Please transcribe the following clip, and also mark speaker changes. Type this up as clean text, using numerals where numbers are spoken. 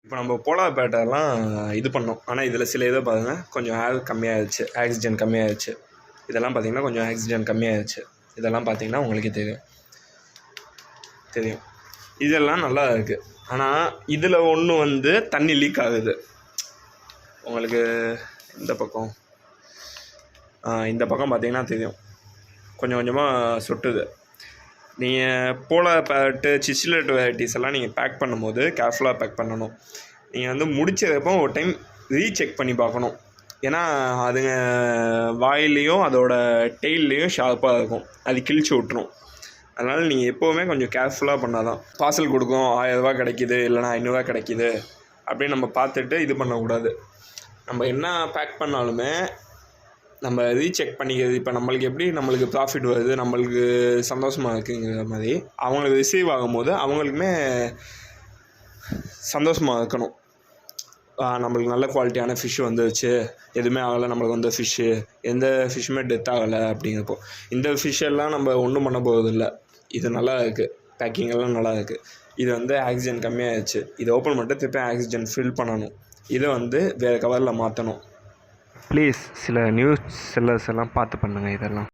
Speaker 1: இப்போ நம்ம போலார் பேட்டெல்லாம் இது பண்ணோம். ஆனால் இதில் சில இதை பாருங்கள் கொஞ்சம் கம்மியாகிடுச்சு, ஆக்சிஜன் கம்மியாகிடுச்சு. இதெல்லாம் பார்த்திங்கன்னா கொஞ்சம் ஆக்சிஜன் கம்மியாகிடுச்சு. இதெல்லாம் பார்த்திங்கன்னா உங்களுக்கே தெரியும். இதெல்லாம் நல்லா இருக்குது. ஆனால் இதில் ஒன்று வந்து தண்ணி லீக் ஆகுது. உங்களுக்கு இந்த பக்கம் பார்த்திங்கன்னா தெரியும், கொஞ்சம் கொஞ்சமாக சொட்டுது. நீங்கள் போலார் பேட்டு சிச்சிலெட் வெரைட்டிஸ் எல்லாம் நீங்கள் பேக் பண்ணும்போது கேர்ஃபுல்லாக பேக் பண்ணணும். நீங்கள் வந்து முடிச்சதுக்கப்புறம் ஒரு டைம் ரீசெக் பண்ணி பார்க்கணும். ஏன்னா அதுங்க வாயிலையும் அதோட டெய்ல்லையும் ஷார்ப்பாக இருக்கும், அது கிழிச்சு விட்டுரும். அதனால் நீங்கள் எப்போவுமே கொஞ்சம் கேர்ஃபுல்லாக பண்ணால் தான். பார்சல் கொடுக்கும் 1000 ரூபா கிடைக்கிது, இல்லைனா 500 கிடைக்கிது அப்படின்னு நம்ம பார்த்துட்டு இது பண்ணக்கூடாது. நம்ம என்ன பேக் பண்ணாலுமே நம்ம ரீசெக் பண்ணிக்கிறது. இப்போ நம்மளுக்கு ப்ராஃபிட் வருது, நம்மளுக்கு சந்தோஷமாக இருக்குங்கிற மாதிரி அவங்களுக்கு ரிசீவ் ஆகும்போது அவங்களுக்குமே சந்தோஷமாக இருக்கணும். நம்மளுக்கு நல்ல குவாலிட்டியான ஃபிஷ் வந்துருச்சு, எதுவுமே ஆகலை, நம்மளுக்கு வந்த ஃபிஷ்ஷு எந்த ஃபிஷ்ஷுமே டெத் ஆகலை அப்படிங்கிறப்போ இந்த ஃபிஷ்ஷெல்லாம் நம்ம ஒன்றும் பண்ண போகிறதில்ல. இது நல்லா இருக்குது, பேக்கிங் எல்லாம் நல்லா இருக்குது. இது வந்து ஆக்சிஜன் கம்மியாகிடுச்சு. இதை ஓப்பன் பண்ணிட்டு திருப்பி ஆக்சிஜன் ஃபில் பண்ணணும். இதை வந்து வேறு கவரில் மாற்றணும். ப்ளீஸ் சில நியூஸ் செல்லர்ஸ் எல்லாம் பார்த்து பண்ணுங்கள் இதெல்லாம்.